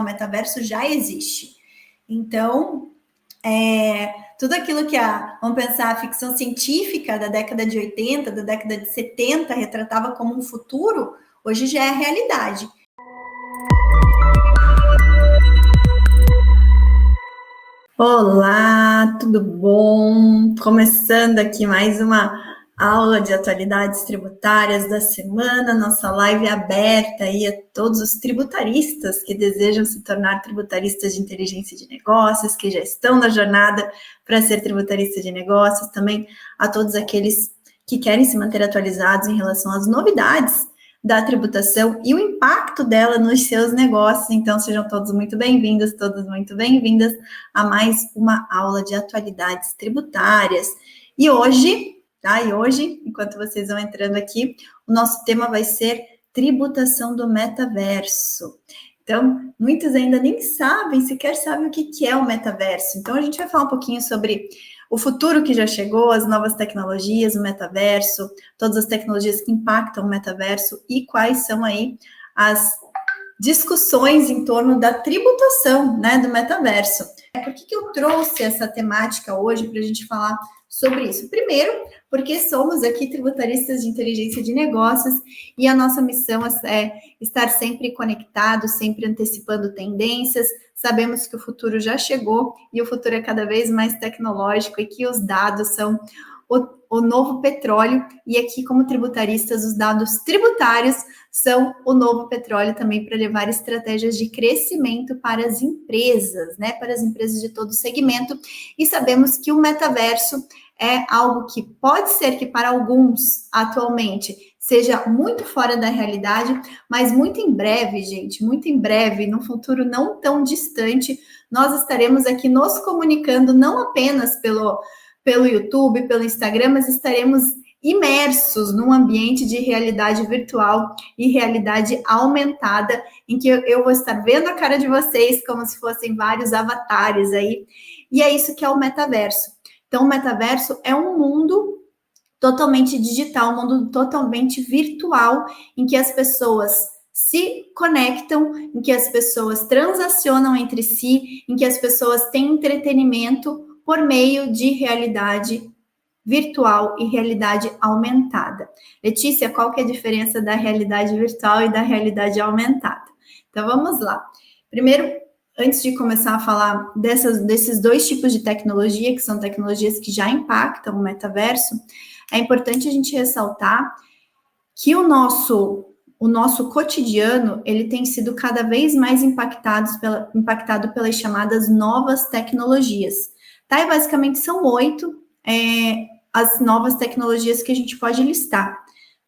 metaverso já existe. Então, tudo aquilo que vamos pensar, a ficção científica da década de 80, da década de 70, retratava como um futuro, hoje já é realidade. Olá, tudo bom? Começando aqui mais uma aula de atualidades tributárias da semana, nossa live aberta aí a todos os tributaristas que desejam se tornar tributaristas de inteligência de negócios, que já estão na jornada para ser tributarista de negócios, também a todos aqueles que querem se manter atualizados em relação às novidades da tributação e o impacto dela nos seus negócios. Então, sejam todos muito bem-vindos, todas muito bem-vindas a mais uma aula de atualidades tributárias. E hoje, enquanto vocês vão entrando aqui, o nosso tema vai ser tributação do metaverso. Então, muitos ainda nem sequer sabem o que é o metaverso. Então, a gente vai falar um pouquinho sobre o futuro que já chegou, as novas tecnologias, o metaverso, todas as tecnologias que impactam o metaverso e quais são aí as discussões em torno da tributação, né, do metaverso. Por que eu trouxe essa temática hoje para a gente falar sobre isso? Primeiro, porque somos aqui tributaristas de inteligência de negócios e a nossa missão é estar sempre conectados, sempre antecipando tendências. Sabemos que o futuro já chegou e o futuro é cada vez mais tecnológico e que os dados são o novo petróleo, e aqui, como tributaristas, os dados tributários são o novo petróleo também para levar estratégias de crescimento para as empresas, né? Para as empresas de todo segmento. E sabemos que o metaverso é algo que pode ser que para alguns, atualmente, seja muito fora da realidade, mas muito em breve, gente, muito em breve, num futuro não tão distante, nós estaremos aqui nos comunicando não apenas pelo YouTube, pelo Instagram, mas estaremos imersos num ambiente de realidade virtual e realidade aumentada, em que eu vou estar vendo a cara de vocês como se fossem vários avatares aí, e é isso que é o metaverso. Então, o metaverso é um mundo totalmente digital, um mundo totalmente virtual, em que as pessoas se conectam, em que as pessoas transacionam entre si, em que as pessoas têm entretenimento por meio de realidade virtual e realidade aumentada. Letícia, qual que é a diferença da realidade virtual e da realidade aumentada? Então, vamos lá. Primeiro, antes de começar a falar desses dois tipos de tecnologia, que são tecnologias que já impactam o metaverso, é importante a gente ressaltar que o nosso cotidiano, ele tem sido cada vez mais impactado pelas chamadas novas tecnologias. Tá? E basicamente são 8 as novas tecnologias que a gente pode listar.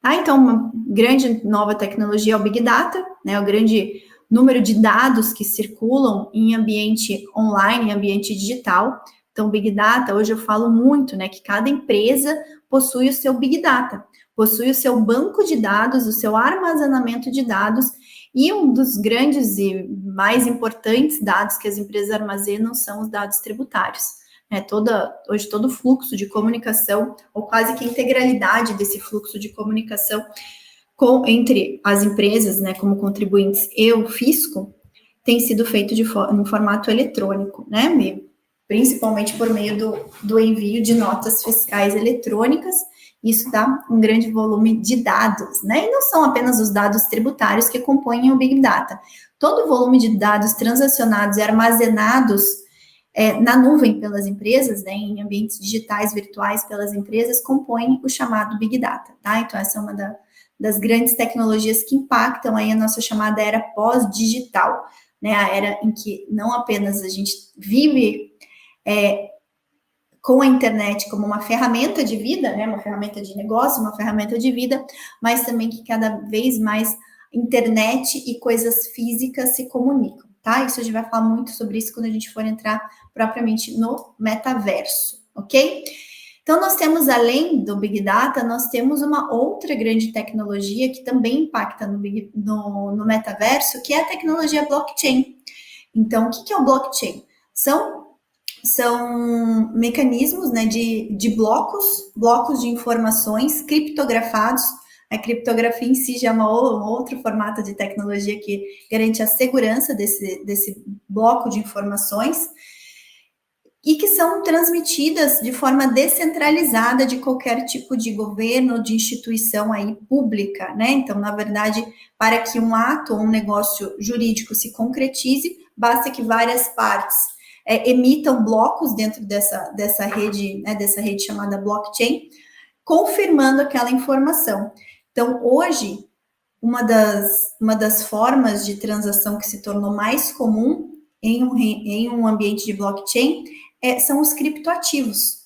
Tá? Então, uma grande nova tecnologia é o Big Data, né? O grande número de dados que circulam em ambiente online, em ambiente digital. Então, Big Data, hoje eu falo muito, né, que cada empresa possui o seu Big Data, possui o seu banco de dados, o seu armazenamento de dados, e um dos grandes e mais importantes dados que as empresas armazenam são os dados tributários. Hoje todo o fluxo de comunicação, ou quase que a integralidade desse fluxo de comunicação entre as empresas, né, como contribuintes e o fisco, tem sido feito em formato eletrônico, né, principalmente por meio do envio de notas fiscais eletrônicas. Isso dá um grande volume de dados, né, e não são apenas os dados tributários que compõem o Big Data. Todo o volume de dados transacionados e armazenados na nuvem pelas empresas, né, em ambientes digitais, virtuais pelas empresas, compõem o chamado Big Data, tá? Então, essa é uma das grandes tecnologias que impactam aí a nossa chamada era pós-digital, né? A era em que não apenas a gente vive com a internet como uma ferramenta de vida, né? Uma ferramenta de negócio, uma ferramenta de vida, mas também que cada vez mais internet e coisas físicas se comunicam. Tá? Isso a gente vai falar muito sobre isso quando a gente for entrar propriamente no metaverso, ok? Então, nós temos, além do Big Data, nós temos uma outra grande tecnologia que também impacta no metaverso, que é a tecnologia blockchain. Então, o que é o blockchain? São mecanismos, né, de blocos de informações criptografados A criptografia em si já é um outro formato de tecnologia que garante a segurança desse bloco de informações e que são transmitidas de forma descentralizada de qualquer tipo de governo, de instituição aí pública, né? Então, na verdade, para que um ato ou um negócio jurídico se concretize, basta que várias partes emitam blocos dentro dessa rede, né, dessa rede chamada blockchain, confirmando aquela informação. Então, hoje, uma das formas de transação que se tornou mais comum em um ambiente de blockchain são os criptoativos.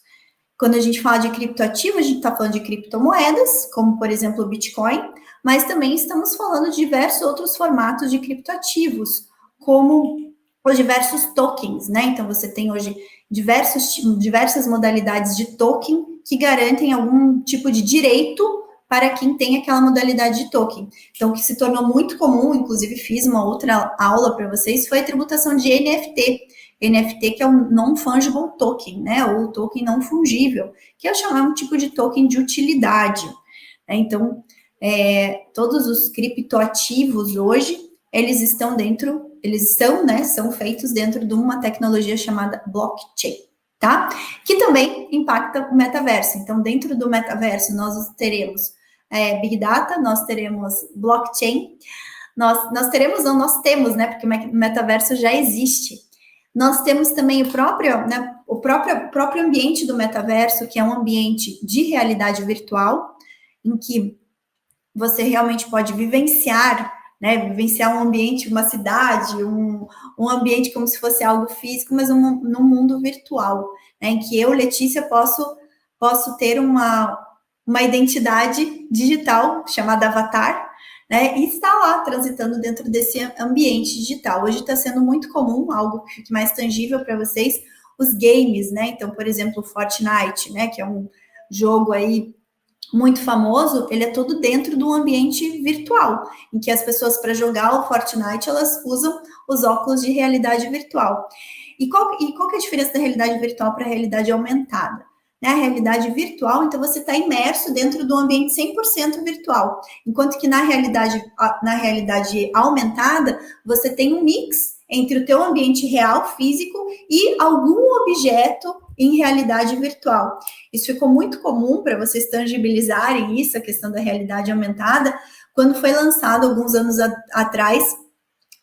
Quando a gente fala de criptoativo, a gente está falando de criptomoedas, como, por exemplo, o Bitcoin, mas também estamos falando de diversos outros formatos de criptoativos, como os diversos tokens, né? Então, você tem hoje diversas modalidades de token que garantem algum tipo de direito para quem tem aquela modalidade de token. Então, o que se tornou muito comum, inclusive fiz uma outra aula para vocês, foi a tributação de NFT. NFT, que é um non-fungible token, né? Ou token não fungível, que é chamar um tipo de token de utilidade. Né? Então, todos os criptoativos hoje, eles são feitos dentro de uma tecnologia chamada blockchain, tá? Que também impacta o metaverso. Então, dentro do metaverso, nós teremos Big Data, nós teremos blockchain, nós temos, né? Porque o metaverso já existe. Nós temos também o próprio ambiente do metaverso, que é um ambiente de realidade virtual, em que você realmente pode vivenciar um ambiente, uma cidade, um ambiente como se fosse algo físico, mas num mundo virtual, né, em que eu, Letícia, posso ter uma identidade digital chamada avatar, né, e está lá transitando dentro desse ambiente digital. Hoje está sendo muito comum, algo que fique mais tangível para vocês, os games, né? Então, por exemplo, o Fortnite, né, que é um jogo aí muito famoso, ele é todo dentro de um ambiente virtual, em que as pessoas, para jogar o Fortnite, elas usam os óculos de realidade virtual. E qual que é a diferença da realidade virtual para a realidade aumentada? Né? A realidade virtual, então você está imerso dentro de um ambiente 100% virtual, enquanto que na realidade aumentada, você tem um mix entre o teu ambiente real, físico, e algum objeto em realidade virtual. Isso ficou muito comum para vocês tangibilizarem isso, a questão da realidade aumentada, quando foi lançado alguns anos atrás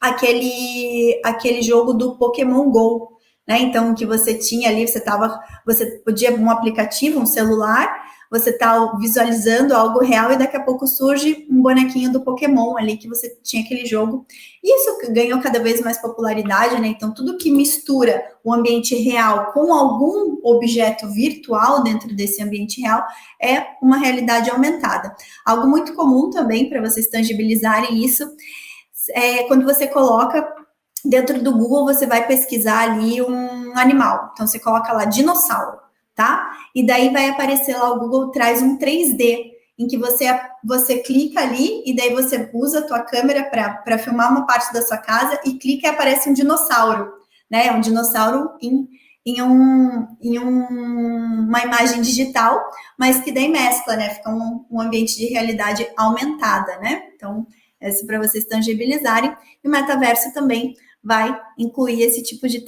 aquele jogo do Pokémon Go, né? Então, que você tinha ali, você podia um aplicativo, um celular, você tá visualizando algo real e daqui a pouco surge um bonequinho do Pokémon ali que você tinha aquele jogo. E isso ganhou cada vez mais popularidade, né? Então, tudo que mistura o ambiente real com algum objeto virtual dentro desse ambiente real é uma realidade aumentada. Algo muito comum também para vocês tangibilizarem isso quando você coloca dentro do Google, você vai pesquisar ali um animal. Então, você coloca lá dinossauro, tá? E daí vai aparecer lá, o Google traz um 3D, em que você clica ali e daí você usa a tua câmera para filmar uma parte da sua casa e clica e aparece um dinossauro, né? Um dinossauro em uma imagem digital, mas que daí mescla, né? Fica um ambiente de realidade aumentada, né? Então, esse para vocês tangibilizarem. E o metaverso também vai incluir esse tipo de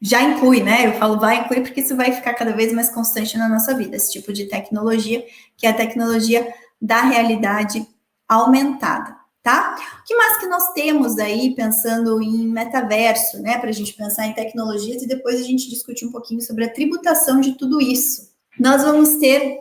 já inclui, né? Eu falo vai incluir porque isso vai ficar cada vez mais constante na nossa vida, esse tipo de tecnologia, que é a tecnologia da realidade aumentada, tá? O que mais que nós temos aí pensando em metaverso, né? Para a gente pensar em tecnologias e depois a gente discutir um pouquinho sobre a tributação de tudo isso. Nós vamos ter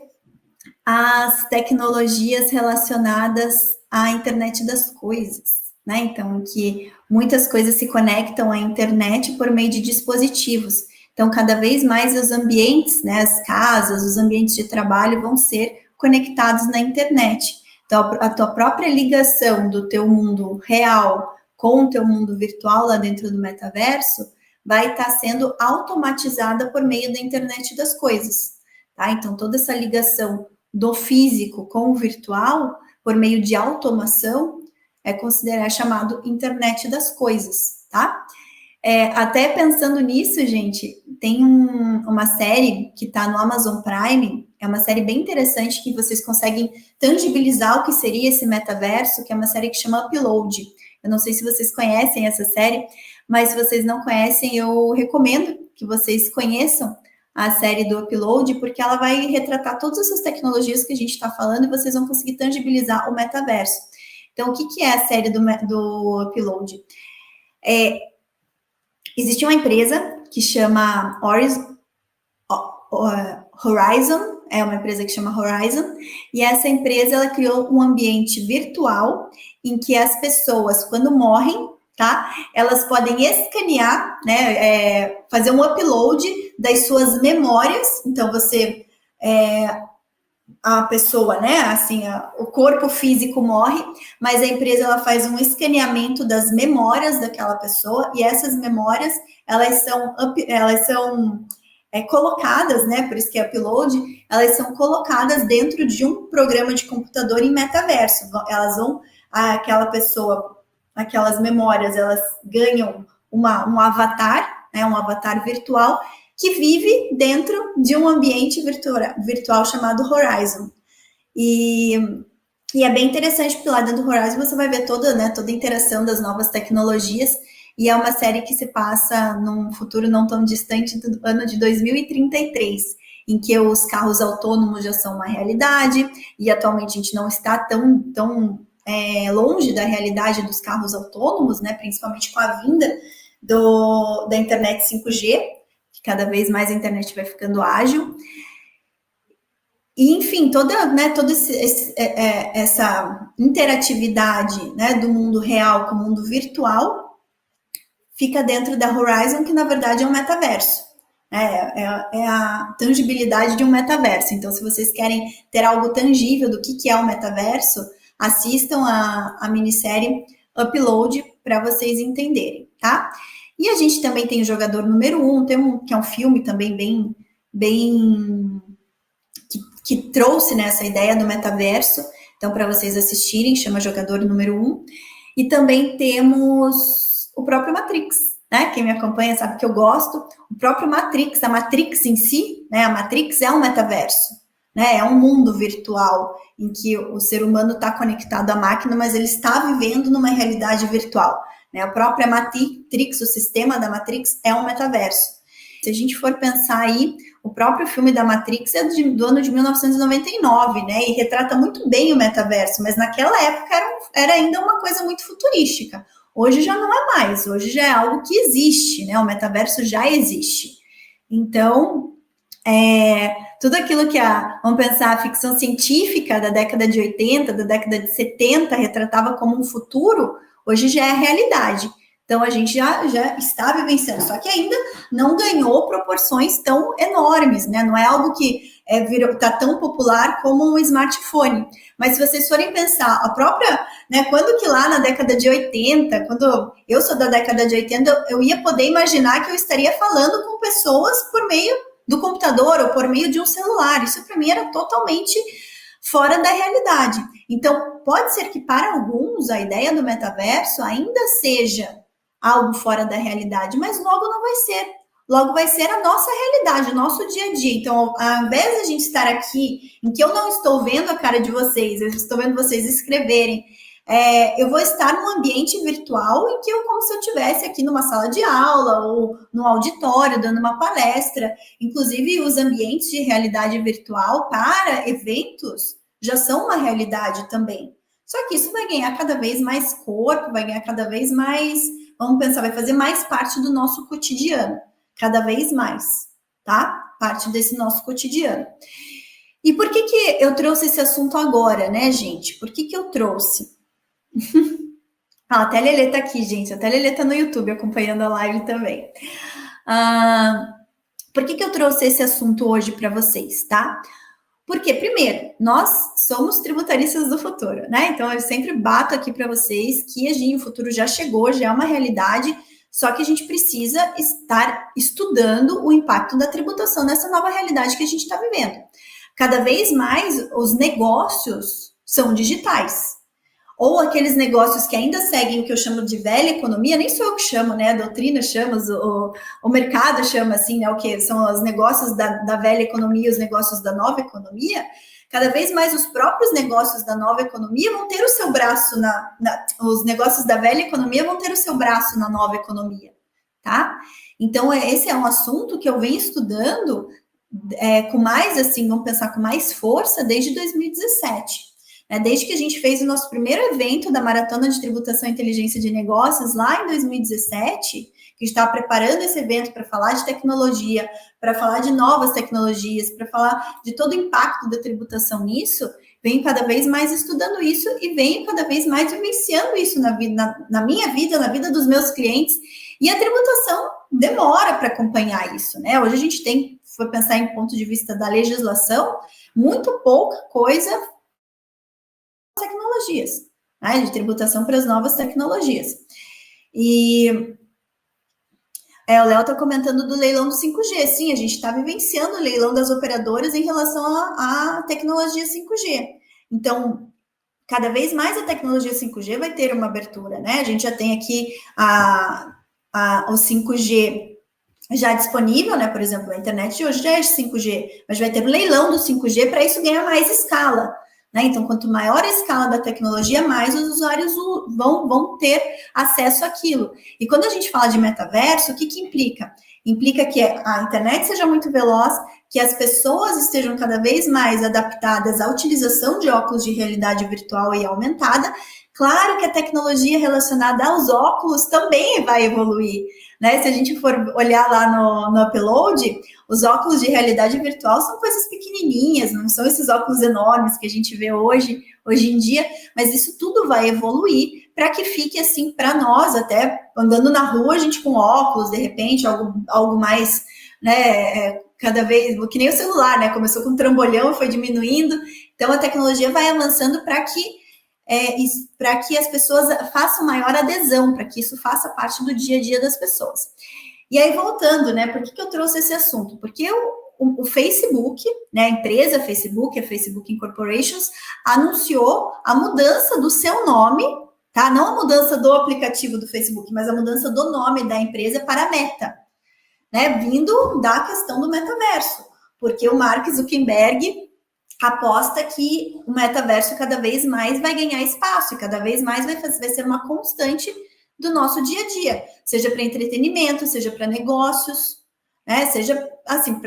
as tecnologias relacionadas à internet das coisas, né? Então, que muitas coisas se conectam à internet por meio de dispositivos. Então, cada vez mais os ambientes, né, as casas, os ambientes de trabalho vão ser conectados na internet. Então, a tua própria ligação do teu mundo real com o teu mundo virtual lá dentro do metaverso vai estar sendo automatizada por meio da internet das coisas, tá? Então, toda essa ligação do físico com o virtual, por meio de automação, chamado internet das coisas, tá? Até pensando nisso, gente, tem uma série que está no Amazon Prime, é uma série bem interessante que vocês conseguem tangibilizar o que seria esse metaverso, que é uma série que chama Upload. Eu não sei se vocês conhecem essa série, mas se vocês não conhecem, eu recomendo que vocês conheçam a série do Upload, porque ela vai retratar todas essas tecnologias que a gente está falando e vocês vão conseguir tangibilizar o metaverso. Então, o que é a série do Upload? Existe uma empresa que chama Horizon, é uma empresa que chama Horizon, e essa empresa ela criou um ambiente virtual em que as pessoas, quando morrem, tá, elas podem escanear, né, fazer um upload das suas memórias. Então você a pessoa, né, assim, o corpo físico morre, mas a empresa ela faz um escaneamento das memórias daquela pessoa, e essas memórias elas são colocadas, né, por isso que é upload, elas são colocadas dentro de um programa de computador em metaverso. Elas vão, aquela pessoa, aquelas memórias, elas ganham um avatar, né, um avatar virtual, que vive dentro de um ambiente virtual chamado Horizon. E é bem interessante, porque lá dentro do Horizon você vai ver toda a interação das novas tecnologias, e é uma série que se passa num futuro não tão distante do ano de 2033, em que os carros autônomos já são uma realidade, e atualmente a gente não está tão longe da realidade dos carros autônomos, né, principalmente com a vinda da internet 5G, cada vez mais a internet vai ficando ágil. E, enfim, toda essa interatividade, né, do mundo real com o mundo virtual fica dentro da Horizon, que na verdade é um metaverso. É a tangibilidade de um metaverso. Então, se vocês querem ter algo tangível do que é o metaverso, assistam a minissérie Upload para vocês entenderem, tá? E a gente também tem o Jogador Número 1, que é um filme também bem que trouxe, né, essa ideia do metaverso. Então, para vocês assistirem, chama Jogador Número 1. E também temos o próprio Matrix, né? Quem me acompanha sabe que eu gosto. O próprio Matrix, a Matrix em si, né? A Matrix é um metaverso, né? É um mundo virtual em que o ser humano está conectado à máquina, mas ele está vivendo numa realidade virtual. Né? A própria Matrix, o sistema da Matrix, é um metaverso. Se a gente for pensar aí, o próprio filme da Matrix é do ano de 1999, né? E retrata muito bem o metaverso, mas naquela época era ainda uma coisa muito futurística. Hoje já não é mais, hoje já é algo que existe, né? O metaverso já existe. Então, tudo aquilo que vamos pensar, a ficção científica da década de 80, da década de 70, retratava como um futuro, hoje já é realidade. Então, a gente já está vivenciando, só que ainda não ganhou proporções tão enormes, né? Não é algo que está tão popular como um smartphone. Mas se vocês forem pensar, a própria, né, quando que lá na década de 80, quando eu sou da década de 80, eu ia poder imaginar que eu estaria falando com pessoas por meio do computador ou por meio de um celular. Isso para mim era totalmente fora da realidade. Então, pode ser que para alguns a ideia do metaverso ainda seja algo fora da realidade, mas logo não vai ser. Logo vai ser a nossa realidade, o nosso dia a dia. Então, ao invés de a gente estar aqui, em que eu não estou vendo a cara de vocês, eu estou vendo vocês escreverem, eu vou estar num ambiente virtual em que eu, como se eu estivesse aqui numa sala de aula ou num auditório, dando uma palestra. Inclusive, os ambientes de realidade virtual para eventos já são uma realidade também. Só que isso vai ganhar cada vez mais corpo, vai ganhar cada vez mais, vamos pensar, vai fazer mais parte do nosso cotidiano, cada vez mais, tá? Parte desse nosso cotidiano. E por que eu trouxe esse assunto agora, né, gente? Por que eu trouxe? Até a Lelê tá aqui, gente. Até a Lelê tá no YouTube acompanhando a live também. Por que eu trouxe esse assunto hoje para vocês, tá? Porque, primeiro, nós somos tributaristas do futuro, né? Então, eu sempre bato aqui para vocês que o futuro já chegou, já é uma realidade, só que a gente precisa estar estudando o impacto da tributação nessa nova realidade que a gente está vivendo. Cada vez mais, os negócios são digitais. ou aqueles negócios que ainda seguem o que eu chamo de velha economia, nem sou eu que chamo, né? A doutrina chama, o mercado chama assim, né? O que são os negócios da velha economia, os negócios da nova economia. Cada vez mais os próprios negócios da nova economia vão ter o seu braço os negócios da velha economia vão ter o seu braço na nova economia, tá? Então, esse é um assunto que eu venho estudando com mais, assim, vamos pensar, com mais força desde 2017. Desde que a gente fez o nosso primeiro evento da Maratona de Tributação e Inteligência de Negócios, lá em 2017, que estava preparando esse evento para falar de tecnologia, para falar de novas tecnologias, para falar de todo o impacto da tributação nisso, venho cada vez mais estudando isso e venho cada vez mais vivenciando isso na minha vida, na vida dos meus clientes, e a tributação demora para acompanhar isso, né? Hoje a gente tem, se for pensar em ponto de vista da legislação, muito pouca coisa tecnologias, né, de tributação para as novas tecnologias. E o Léo está comentando do leilão do 5G. Sim, a gente está vivenciando o leilão das operadoras em relação à tecnologia 5G. Então, cada vez mais a tecnologia 5G vai ter uma abertura, né? A gente já tem aqui o 5G já disponível, né? Por exemplo, a internet de hoje já é 5G, mas vai ter um leilão do 5G para isso ganhar mais escala. Né? Então, quanto maior a escala da tecnologia, mais os usuários vão ter acesso àquilo. E quando a gente fala de metaverso, o que implica? Implica que a internet seja muito veloz, que as pessoas estejam cada vez mais adaptadas à utilização de óculos de realidade virtual e aumentada. Claro que a tecnologia relacionada aos óculos também vai evoluir, né? Se a gente for olhar lá no Upload, os óculos de realidade virtual são coisas pequenininhas, não são esses óculos enormes que a gente vê hoje em dia, mas isso tudo vai evoluir para que fique assim para nós, até andando na rua, a gente com óculos, de repente, algo mais, né, cada vez, que nem o celular, né? Começou com um trambolhão e foi diminuindo, então a tecnologia vai avançando para que as pessoas façam maior adesão, para que isso faça parte do dia a dia das pessoas. E aí, voltando, né, por que eu trouxe esse assunto? Porque o Facebook, né, a empresa Facebook, a Facebook Incorporations, anunciou a mudança do seu nome, tá? Não a mudança do aplicativo do Facebook, mas a mudança do nome da empresa para Meta, né, vindo da questão do metaverso, porque o Mark Zuckerberg aposta que o metaverso cada vez mais vai ganhar espaço e cada vez mais vai ser uma constante do nosso dia a dia, seja para entretenimento, seja para negócios, né? Seja assim,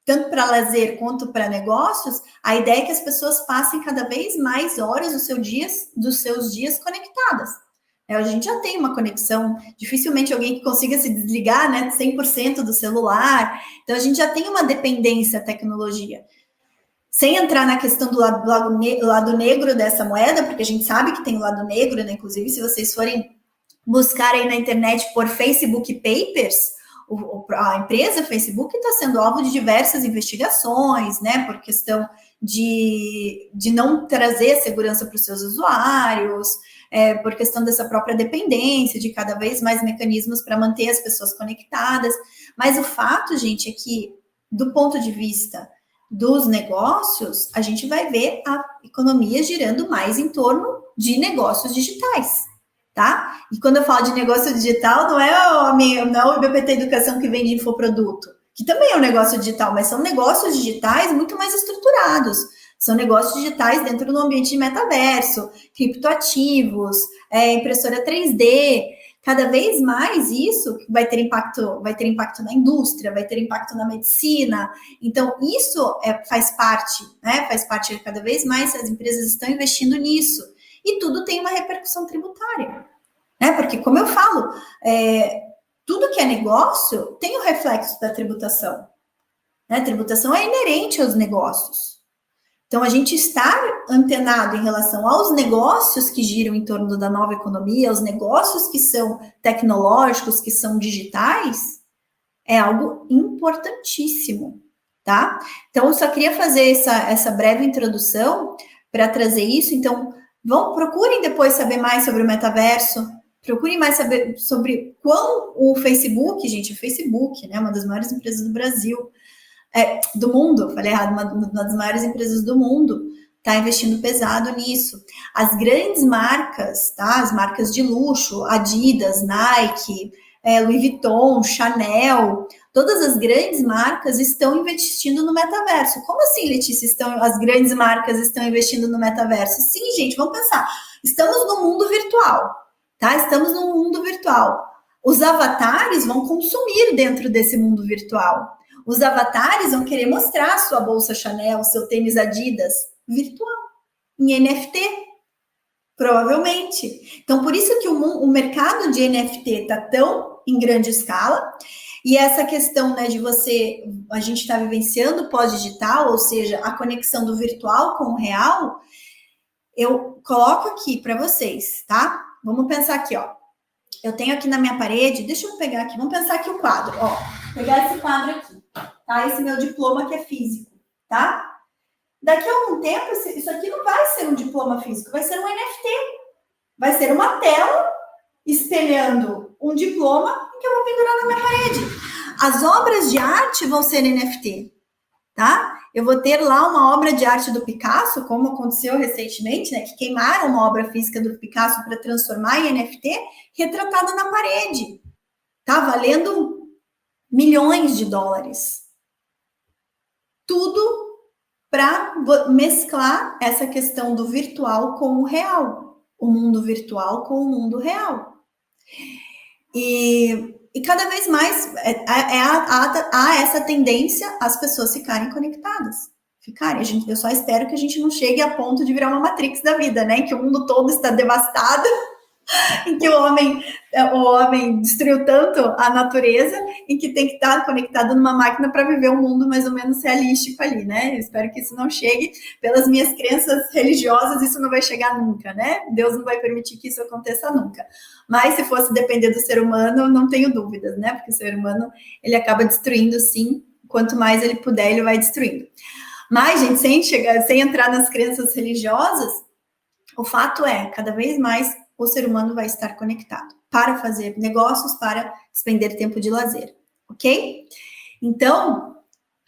tanto para lazer quanto para negócios, a ideia é que as pessoas passem cada vez mais horas dos seus dias conectadas. A gente já tem uma conexão, dificilmente alguém que consiga se desligar, né, 100% do celular, então a gente já tem uma dependência à tecnologia. Sem entrar na questão do lado negro dessa moeda, porque a gente sabe que tem o lado negro, né? Inclusive, se vocês forem buscar aí na internet por Facebook Papers, a empresa Facebook está sendo alvo de diversas investigações, né? Por questão de não trazer segurança para os seus usuários, por questão dessa própria dependência, de cada vez mais mecanismos para manter as pessoas conectadas. Mas o fato, gente, é que, do ponto de vista dos negócios, a gente vai ver a economia girando mais em torno de negócios digitais, tá? E quando eu falo de negócio digital, não é o IBPT Educação que vende infoproduto, que também é um negócio digital, mas são negócios digitais muito mais estruturados. São negócios digitais dentro do ambiente de metaverso, criptoativos, impressora 3D. Cada vez mais isso vai ter impacto na indústria, vai ter impacto na medicina. Então, isso faz parte, né? Faz parte cada vez mais, as empresas estão investindo nisso. E tudo tem uma repercussão tributária, né? Porque, como eu falo, tudo que é negócio tem o reflexo da tributação. Né? A tributação é inerente aos negócios. Então, a gente estar antenado em relação aos negócios que giram em torno da nova economia, aos negócios que são tecnológicos, que são digitais, é algo importantíssimo, tá? Então, eu só queria fazer essa breve introdução para trazer isso. Então, procurem depois saber mais sobre o metaverso, procurem mais saber sobre quão o Facebook, gente, o Facebook, né, uma das maiores empresas do Brasil, do mundo, falei errado, uma das maiores empresas do mundo, está investindo pesado nisso. As grandes marcas, tá? As marcas de luxo, Adidas, Nike, Louis Vuitton, Chanel, todas as grandes marcas estão investindo no metaverso. Como assim, Letícia, as grandes marcas estão investindo no metaverso? Sim, gente, vamos pensar. Estamos no mundo virtual, tá? Estamos no mundo virtual. Os avatares vão consumir dentro desse mundo virtual. Os avatares vão querer mostrar sua bolsa Chanel, seu tênis Adidas virtual, em NFT, provavelmente. Então, por isso que o mercado de NFT está tão em grande escala, e essa questão, né, de a gente está vivenciando pós-digital, ou seja, a conexão do virtual com o real, eu coloco aqui para vocês, tá? Vamos pensar aqui, ó. Eu tenho aqui na minha parede, deixa eu pegar aqui, vamos pensar aqui o quadro, ó. Pegar esse quadro aqui, tá? Esse meu diploma que é físico, tá? Daqui a algum tempo, isso aqui não vai ser um diploma físico, vai ser um NFT. Vai ser uma tela espelhando um diploma que eu vou pendurar na minha parede. As obras de arte vão ser NFT, tá? Eu vou ter lá uma obra de arte do Picasso, como aconteceu recentemente, né? Que queimaram uma obra física do Picasso para transformar em NFT, retratada na parede. Tá valendo milhões de dólares. Tudo para mesclar essa questão do virtual com o real. O mundo virtual com o mundo real. E cada vez mais há essa tendência as pessoas ficarem conectadas. Eu só espero que a gente não chegue a ponto de virar uma Matrix da vida, né? Que o mundo todo está devastado, em que o homem destruiu tanto a natureza, em que tem que estar conectado numa máquina para viver um mundo mais ou menos realístico ali, né? Eu espero que isso não chegue. Pelas minhas crenças religiosas, isso não vai chegar nunca, né? Deus não vai permitir que isso aconteça nunca. Mas se fosse depender do ser humano, não tenho dúvidas, né? Porque o ser humano, ele acaba destruindo, sim. Quanto mais ele puder, ele vai destruindo. Mas, gente, sem entrar nas crenças religiosas, o fato é, cada vez mais, o ser humano vai estar conectado para fazer negócios, para despender tempo de lazer, ok? Então,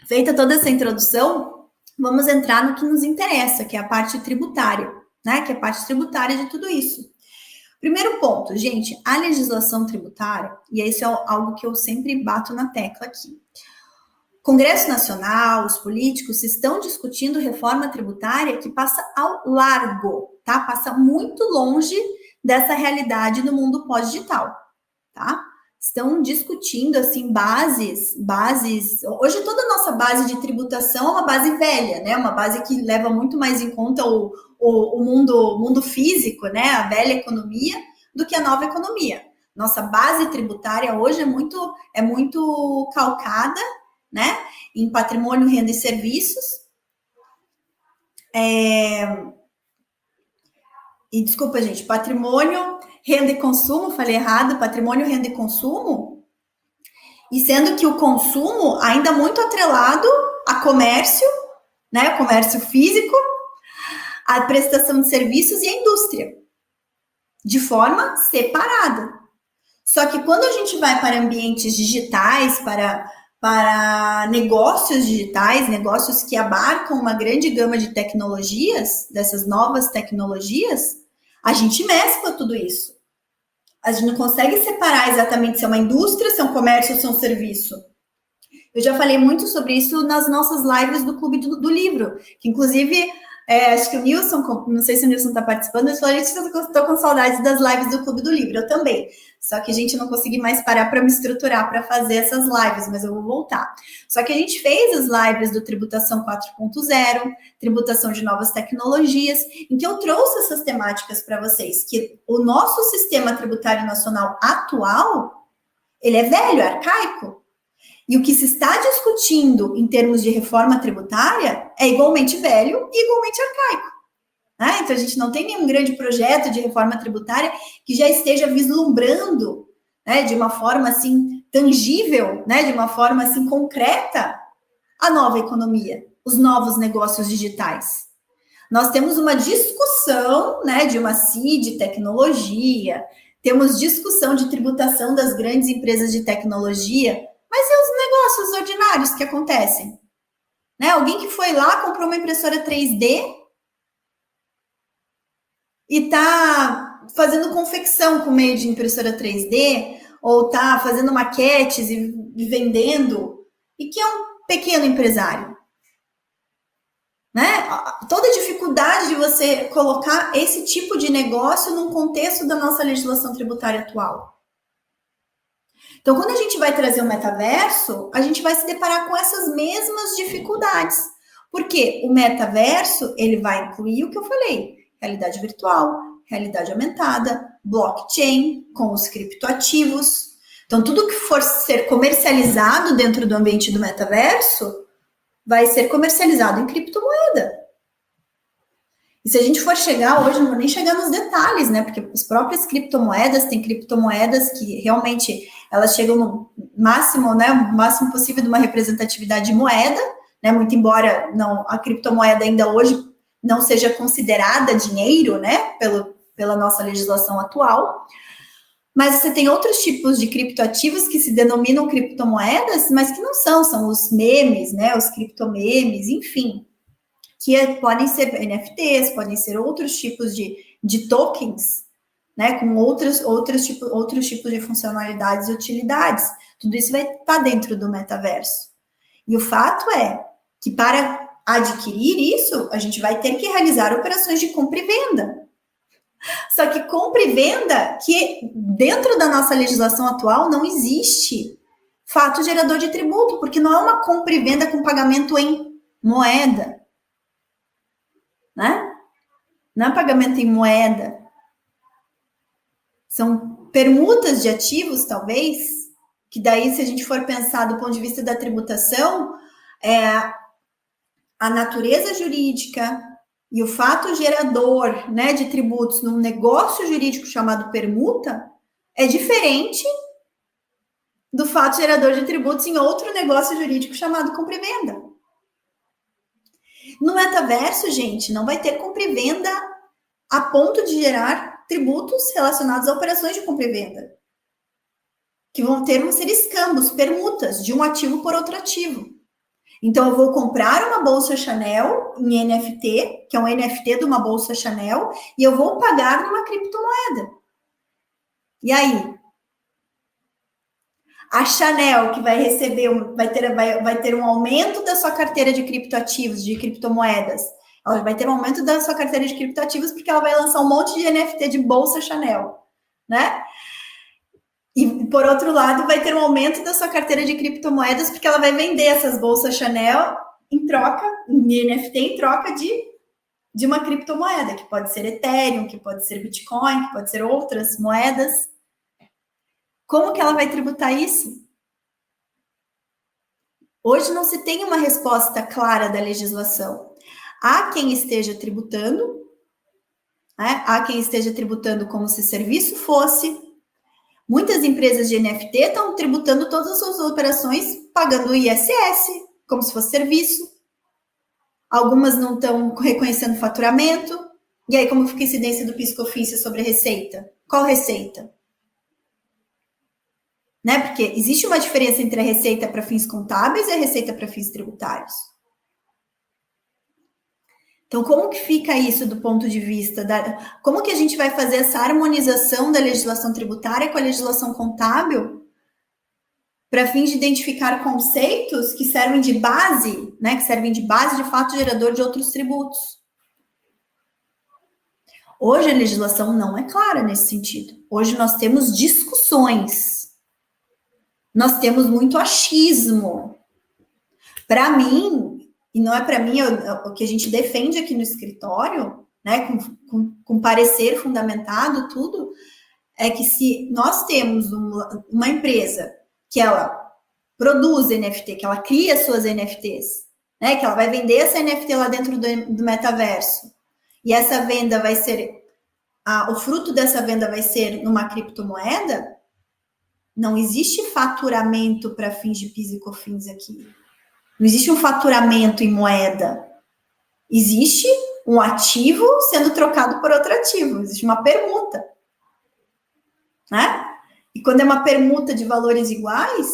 feita toda essa introdução, vamos entrar no que nos interessa, que é a parte tributária, né? Que é a parte tributária de tudo isso. Primeiro ponto, gente, a legislação tributária, e isso é algo que eu sempre bato na tecla aqui. O Congresso Nacional, os políticos estão discutindo reforma tributária que passa ao largo, tá? Passa muito longe dessa realidade no mundo pós-digital, tá? Estão discutindo, assim, bases... Hoje toda a nossa base de tributação é uma base velha, né? Uma base que leva muito mais em conta o mundo físico, né? A velha economia, do que a nova economia. Nossa base tributária hoje é muito calcada, né? Em patrimônio, renda e serviços. E desculpa, gente, patrimônio, renda e consumo, falei errado, patrimônio, renda e consumo, e sendo que o consumo ainda muito atrelado a comércio, né, comércio físico, a prestação de serviços e a indústria, de forma separada. Só que quando a gente vai para ambientes digitais, para negócios digitais, negócios que abarcam uma grande gama de tecnologias, dessas novas tecnologias, a gente mescla tudo isso. A gente não consegue separar exatamente se é uma indústria, se é um comércio ou se é um serviço. Eu já falei muito sobre isso nas nossas lives do Clube do Livro, que inclusive, acho que o Nilson, não sei se o Nilson está participando, eu falei, estou com saudades das lives do Clube do Livro, eu também. Só que a gente não conseguiu mais parar para me estruturar para fazer essas lives, mas eu vou voltar. Só que a gente fez as lives do Tributação 4.0, tributação de novas tecnologias, em que eu trouxe essas temáticas para vocês, que o nosso sistema tributário nacional atual, ele é velho, é arcaico. E o que se está discutindo em termos de reforma tributária é igualmente velho e igualmente arcaico. Né? Então, a gente não tem nenhum grande projeto de reforma tributária que já esteja vislumbrando, né, de uma forma assim tangível, né, de uma forma assim concreta, a nova economia, os novos negócios digitais. Nós temos uma discussão, né, de uma CID, tecnologia, temos discussão de tributação das grandes empresas de tecnologia, mas e os negócios ordinários que acontecem? Né? Alguém que foi lá, comprou uma impressora 3D, e está fazendo confecção com meio de impressora 3D, ou está fazendo maquetes e vendendo, e que é um pequeno empresário. Né? Toda a dificuldade de você colocar esse tipo de negócio num contexto da nossa legislação tributária atual. Então, quando a gente vai trazer o metaverso, a gente vai se deparar com essas mesmas dificuldades. Porque o metaverso, ele vai incluir o que eu falei, realidade virtual, realidade aumentada, blockchain, com os criptoativos. Então, tudo que for ser comercializado dentro do ambiente do metaverso vai ser comercializado em criptomoeda. E se a gente for chegar hoje, não vou nem chegar nos detalhes, né? Porque as próprias criptomoedas, tem criptomoedas que realmente elas chegam no máximo, né? O máximo possível de uma representatividade de moeda, né? Muito embora não, a criptomoeda ainda hoje não seja considerada dinheiro, né? Pela nossa legislação atual. Mas você tem outros tipos de criptoativos que se denominam criptomoedas, mas que não são os memes, né? Os criptomemes, enfim, que podem ser NFTs, podem ser outros tipos de tokens, né? Com outros tipos de funcionalidades e utilidades. Tudo isso vai estar dentro do metaverso. E o fato é que para adquirir isso, a gente vai ter que realizar operações de compra e venda. Só que compra e venda, que dentro da nossa legislação atual não existe fato gerador de tributo, porque não é uma compra e venda com pagamento em moeda, né? Não é pagamento em moeda. São permutas de ativos, talvez, que daí, se a gente for pensar do ponto de vista da tributação, a natureza jurídica e o fato gerador, né, de tributos num negócio jurídico chamado permuta é diferente do fato gerador de tributos em outro negócio jurídico chamado compra e venda. No metaverso, gente, não vai ter compra e venda a ponto de gerar tributos relacionados a operações de compra e venda, que vão ser escambos, permutas de um ativo por outro ativo. Então, eu vou comprar uma bolsa Chanel em NFT, que é um NFT de uma bolsa Chanel, e eu vou pagar numa criptomoeda. E aí? A Chanel, que vai receber, vai ter um aumento da sua carteira de criptoativos, de criptomoedas. Ela vai ter um aumento da sua carteira de criptoativos porque ela vai lançar um monte de NFT de bolsa Chanel, né? E, por outro lado, vai ter um aumento da sua carteira de criptomoedas, porque ela vai vender essas bolsas Chanel em troca, em NFT, em troca de uma criptomoeda, que pode ser Ethereum, que pode ser Bitcoin, que pode ser outras moedas. Como que ela vai tributar isso? Hoje não se tem uma resposta clara da legislação. Há quem esteja tributando, né? Há quem esteja tributando como se serviço fosse. Muitas empresas de NFT estão tributando todas as suas operações pagando o ISS, como se fosse serviço. Algumas não estão reconhecendo faturamento. E aí, como fica a incidência do PIS/COFINS sobre a receita? Qual receita? Né? Porque existe uma diferença entre a receita para fins contábeis e a receita para fins tributários. Então, como que fica isso do ponto de vista da... Como que a gente vai fazer essa harmonização da legislação tributária com a legislação contábil para fins de identificar conceitos que servem de base, né? Que servem de base de fato gerador de outros tributos. Hoje a legislação não é clara nesse sentido. Hoje nós temos discussões. Nós temos muito achismo. Para mim, e não é para mim, o que a gente defende aqui no escritório, né, com parecer fundamentado, tudo, é que se nós temos uma empresa que ela produz NFT, que ela cria suas NFTs, né, que ela vai vender essa NFT lá dentro do metaverso, e essa venda vai ser, o fruto dessa venda vai ser numa criptomoeda, não existe faturamento para fins de PIS e COFINS aqui. Não existe um faturamento em moeda. Existe um ativo sendo trocado por outro ativo. Existe uma permuta. Né? E quando é uma permuta de valores iguais,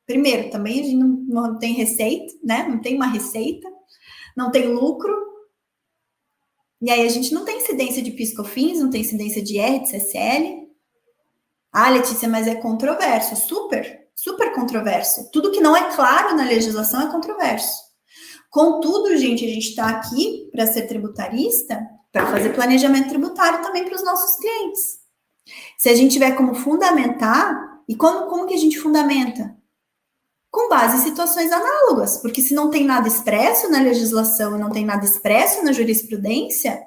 primeiro, também a gente não tem receita, né? Não tem uma receita, não tem lucro. E aí a gente não tem incidência de PIS/COFINS, não tem incidência de IR, de CSL. Ah, Letícia, mas é controverso. Super, super controverso. Tudo que não é claro na legislação é controverso. Contudo, gente, a gente está aqui para ser tributarista, para fazer planejamento tributário também para os nossos clientes. Se a gente tiver como fundamentar, e como que a gente fundamenta? Com base em situações análogas, porque se não tem nada expresso na legislação e não tem nada expresso na jurisprudência,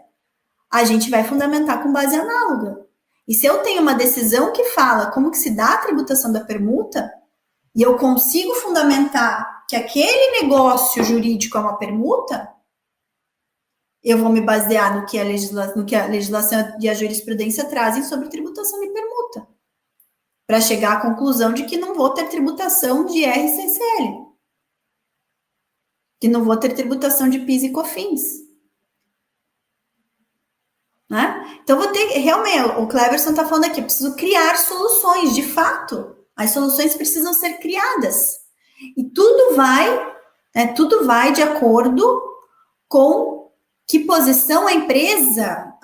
a gente vai fundamentar com base análoga. E se eu tenho uma decisão que fala como que se dá a tributação da permuta, e eu consigo fundamentar que aquele negócio jurídico é uma permuta, eu vou me basear no que a legislação e a jurisprudência trazem sobre tributação de permuta, para chegar à conclusão de que não vou ter tributação de RCCL, que não vou ter tributação de PIS e COFINS. Né? Então, vou ter, realmente, o Cleverson está falando aqui, eu preciso criar soluções, de fato, as soluções precisam ser criadas, e tudo vai de acordo com que posição a empresa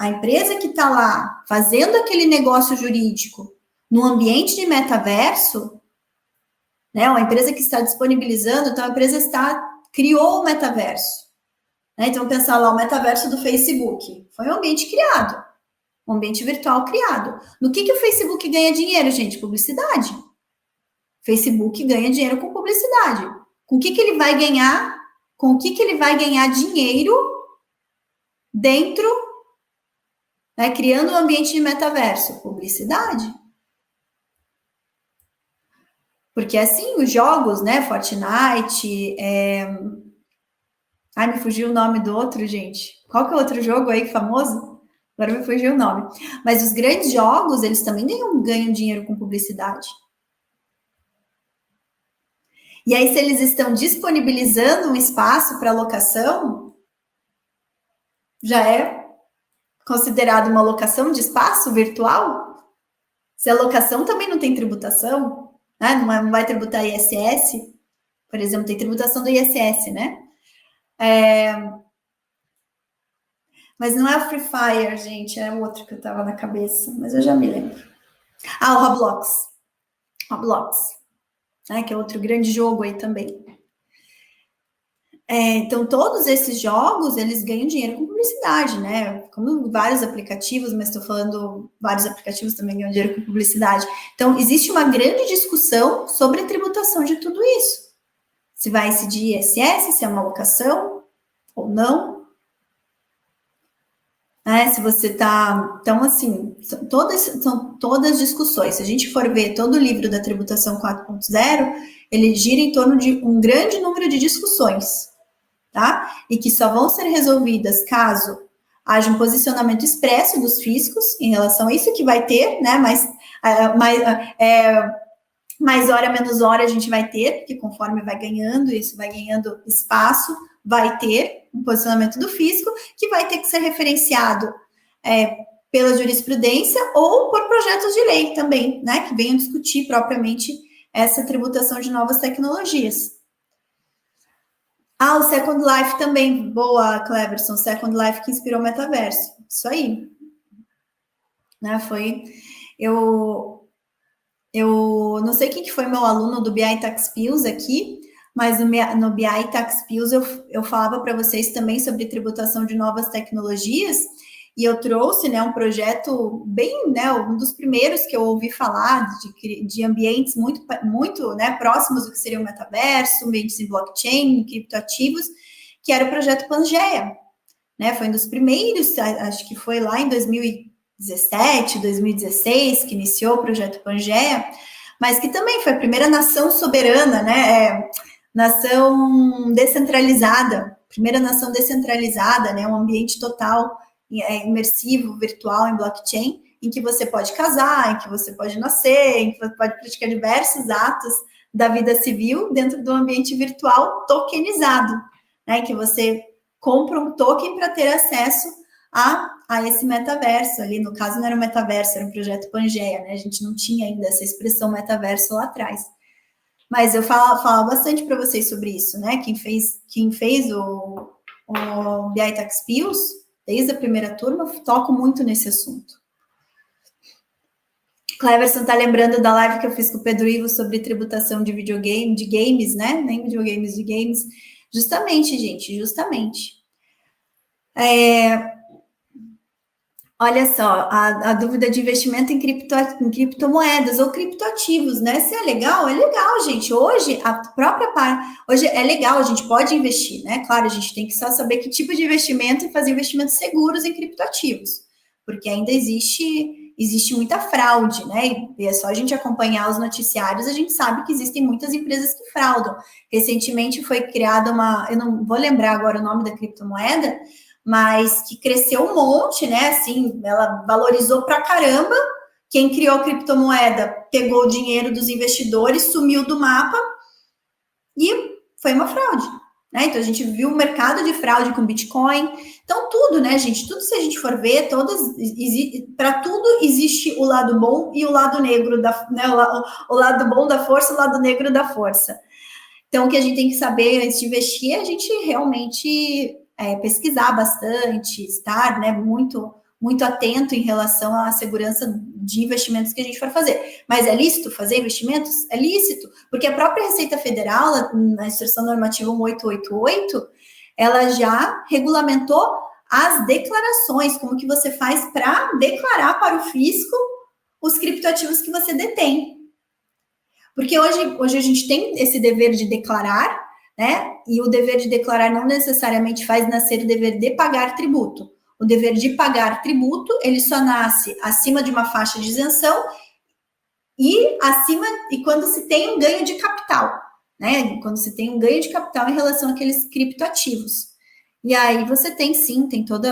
que está lá fazendo aquele negócio jurídico no ambiente de metaverso, né? Uma empresa que está disponibilizando, então a empresa criou o metaverso. Né? Então, pensar lá, o metaverso do Facebook. Foi um ambiente criado, um ambiente virtual criado. No que o Facebook ganha dinheiro, gente? Publicidade. Facebook ganha dinheiro com publicidade. Com o que ele vai ganhar? Com o que ele vai ganhar dinheiro dentro, né, criando um ambiente de metaverso? Publicidade. Porque, assim, os jogos, né, Fortnite, Ai, me fugiu o nome do outro, gente. Qual que é o outro jogo aí famoso? Agora me fugiu o nome. Mas os grandes jogos, eles também ganham dinheiro com publicidade. E aí, se eles estão disponibilizando um espaço para locação, já é considerado uma locação de espaço virtual? Se a locação também não tem tributação, né? Não vai tributar ISS, por exemplo, tem tributação do ISS, né? Mas não é o Free Fire, gente, é o outro que eu tava na cabeça, mas eu já me lembro. Ah, o Roblox. Roblox, né, que é outro grande jogo aí também. Então, todos esses jogos, eles ganham dinheiro com publicidade, né? Como vários aplicativos, mas estou falando, vários aplicativos também ganham dinheiro com publicidade. Então, existe uma grande discussão sobre a tributação de tudo isso. Se vai incidir ISS, se é uma locação ou não. Se você está... Então, assim, são todas discussões. Se a gente for ver todo o livro da tributação 4.0, ele gira em torno de um grande número de discussões, tá? E que só vão ser resolvidas caso haja um posicionamento expresso dos fiscos em relação a isso, que vai ter, né? Mais hora, menos hora a gente vai ter, porque conforme vai ganhando, isso vai ganhando espaço, vai ter um posicionamento do fisco, que vai ter que ser referenciado pela jurisprudência ou por projetos de lei também, né? Que venham discutir propriamente essa tributação de novas tecnologias. Ah, o Second Life também. Boa, Cleverson. Second Life que inspirou o metaverso. Isso aí. Né, eu não sei quem que foi meu aluno do BI Tax Pills aqui, mas no BI Tax Pills eu falava para vocês também sobre tributação de novas tecnologias, e eu trouxe, né, um projeto bem, né, um dos primeiros que eu ouvi falar de ambientes muito, né, próximos do que seria o metaverso, ambientes em blockchain, criptoativos, que era o projeto Pangeia, né, foi um dos primeiros, acho que foi lá em 2017, 2016, que iniciou o projeto Pangeia, mas que também foi a primeira nação soberana, né, nação descentralizada, primeira nação descentralizada, né, um ambiente total imersivo, virtual, em blockchain, em que você pode casar, em que você pode nascer, em que você pode praticar diversos atos da vida civil dentro do ambiente virtual tokenizado, né, em que você compra um token para ter acesso a esse metaverso. Ali, no caso, não era um metaverso, era um projeto Pangeia, né, a gente não tinha ainda essa expressão metaverso lá atrás. Mas eu falava bastante para vocês sobre isso, né, quem fez o BI Tax Pills, Desde a primeira turma, toco muito nesse assunto. Cleverson está lembrando da live que eu fiz com o Pedro Ivo sobre tributação de videogame, de games, né? Nem videogames, de games. Justamente, gente, justamente. Olha só, a dúvida de investimento em criptomoedas ou criptoativos, né? Se é legal, gente. Hoje, hoje é legal, a gente pode investir, né? Claro, a gente tem que só saber que tipo de investimento e fazer investimentos seguros em criptoativos, porque ainda existe muita fraude, né? E é só a gente acompanhar os noticiários, a gente sabe que existem muitas empresas que fraudam. Recentemente foi criada eu não vou lembrar agora o nome da criptomoeda, mas que cresceu um monte, né? Assim, ela valorizou pra caramba. Quem criou a criptomoeda pegou o dinheiro dos investidores, sumiu do mapa e foi uma fraude, né? Então a gente viu o mercado de fraude com Bitcoin. Então tudo, né, gente? Tudo, se a gente for ver, para tudo existe o lado bom e o lado negro né? O lado bom da força, o lado negro da força. Então o que a gente tem que saber antes de investir é a gente realmente pesquisar bastante, estar, né, muito atento em relação à segurança de investimentos que a gente for fazer. Mas é lícito fazer investimentos? É lícito, porque a própria Receita Federal, na Instrução Normativa 1888, ela já regulamentou as declarações, como que você faz para declarar para o fisco os criptoativos que você detém. Porque hoje a gente tem esse dever de declarar, né? E o dever de declarar não necessariamente faz nascer o dever de pagar tributo. O dever de pagar tributo, ele só nasce acima de uma faixa de isenção e quando se tem um ganho de capital, né? Quando se tem um ganho de capital em relação àqueles criptoativos. E aí você tem todo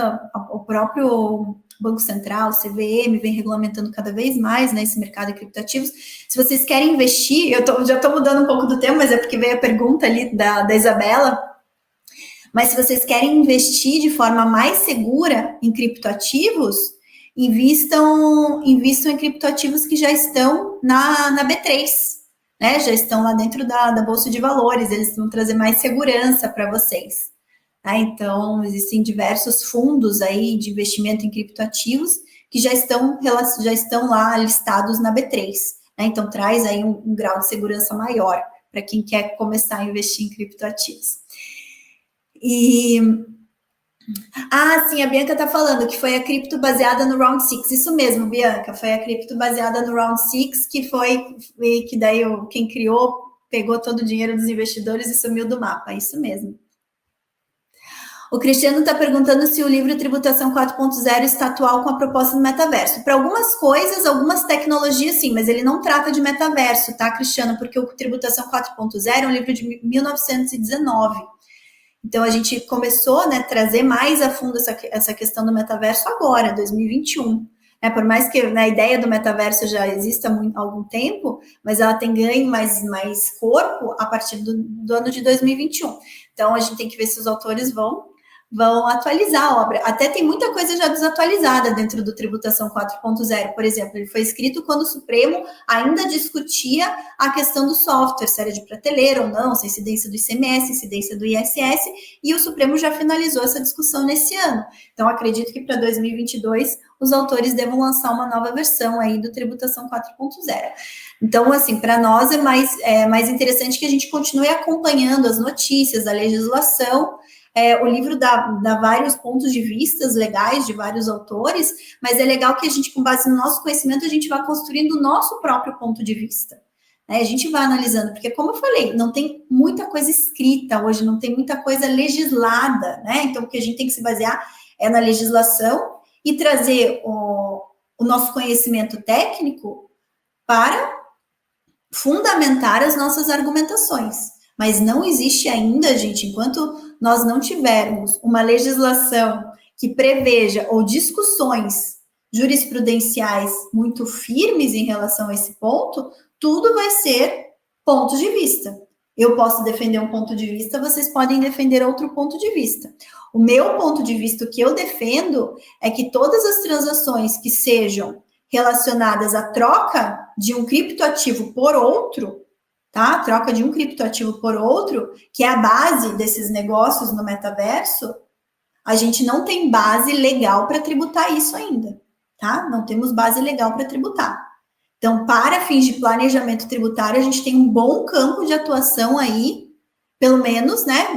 o próprio Banco Central, CVM, vem regulamentando cada vez mais, né, esse mercado de criptoativos. Se vocês querem investir, já estou mudando um pouco do tema, mas é porque veio a pergunta ali da Isabela, mas se vocês querem investir de forma mais segura em criptoativos, invistam em criptoativos que já estão na B3, né, já estão lá dentro da Bolsa de Valores, eles vão trazer mais segurança para vocês. Então, existem diversos fundos aí de investimento em criptoativos que já estão lá listados na B3. Né? Então, traz aí um grau de segurança maior para quem quer começar a investir em criptoativos. Sim, a Bianca está falando que foi a cripto baseada no Round 6. Isso mesmo, Bianca, foi a cripto baseada no Round 6, que daí quem criou pegou todo o dinheiro dos investidores e sumiu do mapa. Isso mesmo. O Cristiano está perguntando se o livro Tributação 4.0 está atual com a proposta do metaverso. Para algumas coisas, algumas tecnologias, sim, mas ele não trata de metaverso, tá, Cristiano? Porque o Tributação 4.0 é um livro de 1919. Então, a gente começou, né, a trazer mais a fundo essa questão do metaverso agora, 2021. Por mais que, né, a ideia do metaverso já exista há algum tempo, mas ela tem ganho mais corpo a partir do ano de 2021. Então, a gente tem que ver se os autores vão atualizar a obra. Até tem muita coisa já desatualizada dentro do Tributação 4.0. Por exemplo, ele foi escrito quando o Supremo ainda discutia a questão do software, se era de prateleira ou não, se a incidência do ICMS, incidência do ISS, e o Supremo já finalizou essa discussão nesse ano. Então, acredito que para 2022 os autores devam lançar uma nova versão aí do Tributação 4.0. Então, assim, para nós é mais interessante que a gente continue acompanhando as notícias, a legislação. O livro dá vários pontos de vista legais de vários autores, mas é legal que a gente, com base no nosso conhecimento, a gente vá construindo o nosso próprio ponto de vista. A gente vai analisando, porque, como eu falei, não tem muita coisa escrita hoje, não tem muita coisa legislada, né? Então, o que a gente tem que se basear é na legislação e trazer o nosso conhecimento técnico para fundamentar as nossas argumentações. Mas não existe ainda, gente, enquanto nós não tivermos uma legislação que preveja ou discussões jurisprudenciais muito firmes em relação a esse ponto, tudo vai ser ponto de vista. Eu posso defender um ponto de vista, vocês podem defender outro ponto de vista. O meu ponto de vista, o que eu defendo, é que todas as transações que sejam relacionadas à troca de um criptoativo por outro, tá? A troca de um criptoativo por outro, que é a base desses negócios no metaverso, a gente não tem base legal para tributar isso ainda, tá? Não temos base legal para tributar. Então, para fins de planejamento tributário, a gente tem um bom campo de atuação aí, pelo menos, né?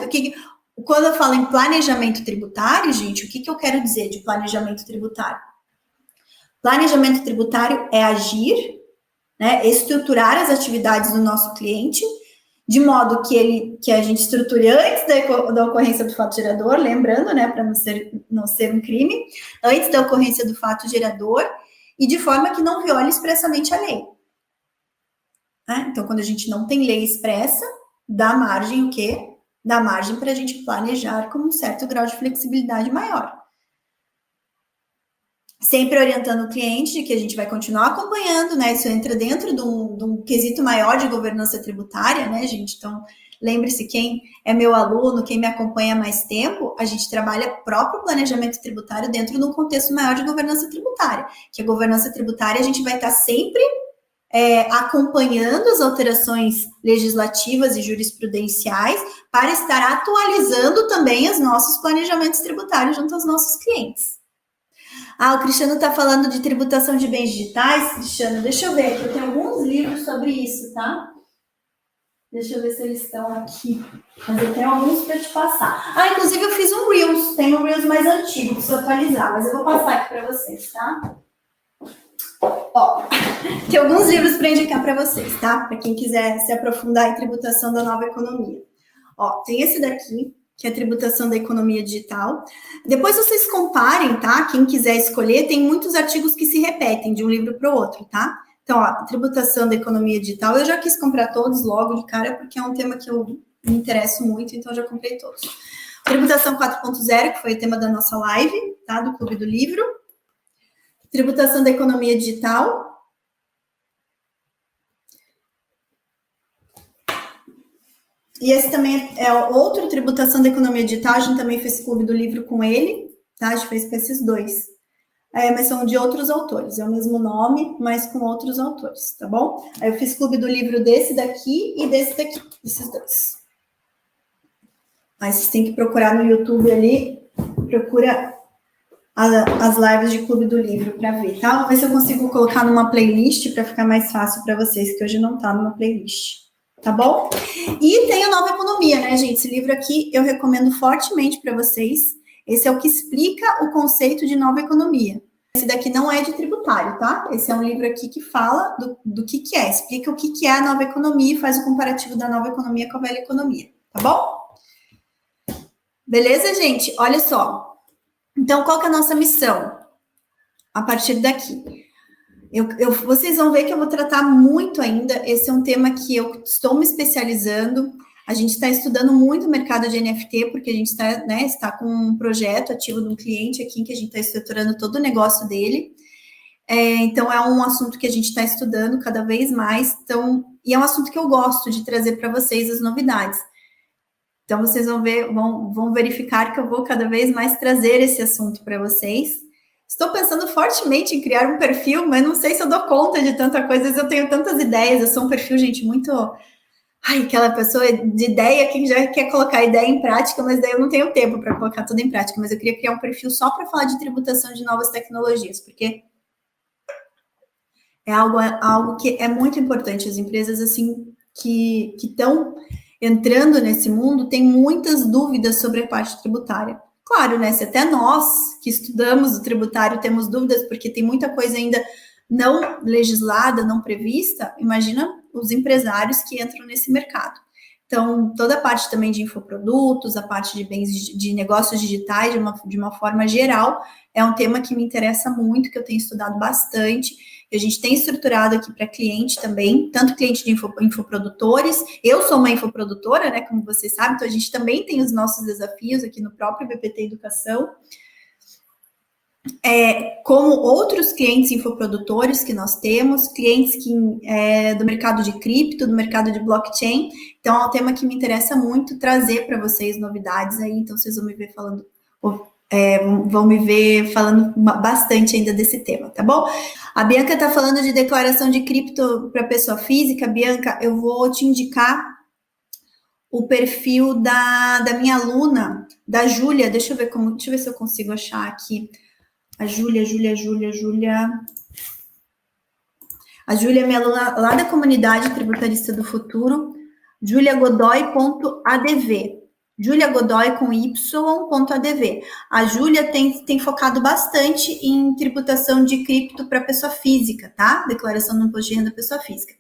Quando eu falo em planejamento tributário, gente, o que eu quero dizer de planejamento tributário? Planejamento tributário é agir, né, estruturar as atividades do nosso cliente, de modo que a gente estruture antes da ocorrência do fato gerador, lembrando, né, para não ser um crime, antes da ocorrência do fato gerador, e de forma que não viole expressamente a lei. Então, quando a gente não tem lei expressa, dá margem o quê? Dá margem para a gente planejar com um certo grau de flexibilidade maior. Sempre orientando o cliente de que a gente vai continuar acompanhando, né? Isso entra dentro de um quesito maior de governança tributária, né, gente? Então, lembre-se, quem é meu aluno, quem me acompanha há mais tempo, a gente trabalha próprio planejamento tributário dentro de um contexto maior de governança tributária. Que a governança tributária, a gente vai estar sempre acompanhando as alterações legislativas e jurisprudenciais para estar atualizando também os nossos planejamentos tributários junto aos nossos clientes. O Cristiano está falando de tributação de bens digitais. Cristiano, deixa eu ver aqui, eu tenho alguns livros sobre isso, tá? Deixa eu ver se eles estão aqui. Mas eu tenho alguns para te passar. Inclusive eu fiz um Reels, tem um Reels mais antigo, preciso atualizar, mas eu vou passar aqui para vocês, tá? Tem alguns livros para indicar para vocês, tá? Para quem quiser se aprofundar em tributação da nova economia. Tem esse daqui, que é a tributação da economia digital. Depois vocês comparem, tá? Quem quiser escolher, tem muitos artigos que se repetem de um livro para o outro, tá? Então, tributação da economia digital, eu já quis comprar todos logo de cara, porque é um tema que eu me interesso muito, então eu já comprei todos. Tributação 4.0, que foi o tema da nossa live, tá? Do Clube do Livro. Tributação da economia digital. E esse também é outro, tributação da economia digital, a gente também fez Clube do Livro com ele, tá? A gente fez com esses dois. Mas são de outros autores, é o mesmo nome, mas com outros autores, tá bom? Aí eu fiz Clube do Livro desse daqui e desse daqui, esses dois. Mas vocês têm que procurar no YouTube ali, procura as lives de Clube do Livro para ver, tá? Vou ver se eu consigo colocar numa playlist para ficar mais fácil para vocês, que hoje não tá numa playlist, tá bom? E tem a Nova Economia, né, gente? Esse livro aqui eu recomendo fortemente para vocês. Esse é o que explica o conceito de nova economia. Esse daqui não é de tributário, tá? Esse é um livro aqui que fala do que é, explica o que é a nova economia e faz o comparativo da nova economia com a velha economia, tá bom? Beleza, gente? Olha só. Então, qual que é a nossa missão? A partir daqui. Vocês vão ver que eu vou tratar muito ainda. Esse é um tema que eu estou me especializando. A gente está estudando muito o mercado de NFT, porque a gente está com um projeto ativo de um cliente aqui, que a gente está estruturando todo o negócio dele. Então, é um assunto que a gente está estudando cada vez mais. E é um assunto que eu gosto de trazer para vocês as novidades. Então, vocês vão verificar que eu vou cada vez mais trazer esse assunto para vocês. Estou pensando fortemente em criar um perfil, mas não sei se eu dou conta de tanta coisa. Às vezes eu tenho tantas ideias, eu sou um perfil, gente, muito... aquela pessoa de ideia que já quer colocar a ideia em prática, mas daí eu não tenho tempo para colocar tudo em prática. Mas eu queria criar um perfil só para falar de tributação de novas tecnologias, porque é algo que é muito importante. As empresas, assim, que estão entrando nesse mundo, têm muitas dúvidas sobre a parte tributária. Claro, né? Se até nós que estudamos o tributário temos dúvidas, porque tem muita coisa ainda não legislada, não prevista, imagina os empresários que entram nesse mercado. Então, toda a parte também de infoprodutos, a parte de bens de negócios digitais, de uma forma geral, é um tema que me interessa muito, que eu tenho estudado bastante. A gente tem estruturado aqui para cliente também, tanto cliente de infoprodutores. Eu sou uma infoprodutora, né, como vocês sabem, então a gente também tem os nossos desafios aqui no próprio BPT Educação. Como outros clientes infoprodutores que nós temos, clientes do mercado de cripto, do mercado de blockchain. Então, é um tema que me interessa muito trazer para vocês novidades aí, então vocês vão me ver falando... vão me ver falando bastante ainda desse tema, tá bom? A Bianca tá falando de declaração de cripto para pessoa física. Bianca, eu vou te indicar o perfil da minha aluna, da Júlia. Deixa eu ver se eu consigo achar aqui. A Júlia. A Júlia é minha aluna lá da comunidade tributarista do futuro, juliagodoy.adv. Júlia Godoy com y.adv. A Júlia tem focado bastante em tributação de cripto para pessoa física, tá? Declaração do imposto de renda pessoa física.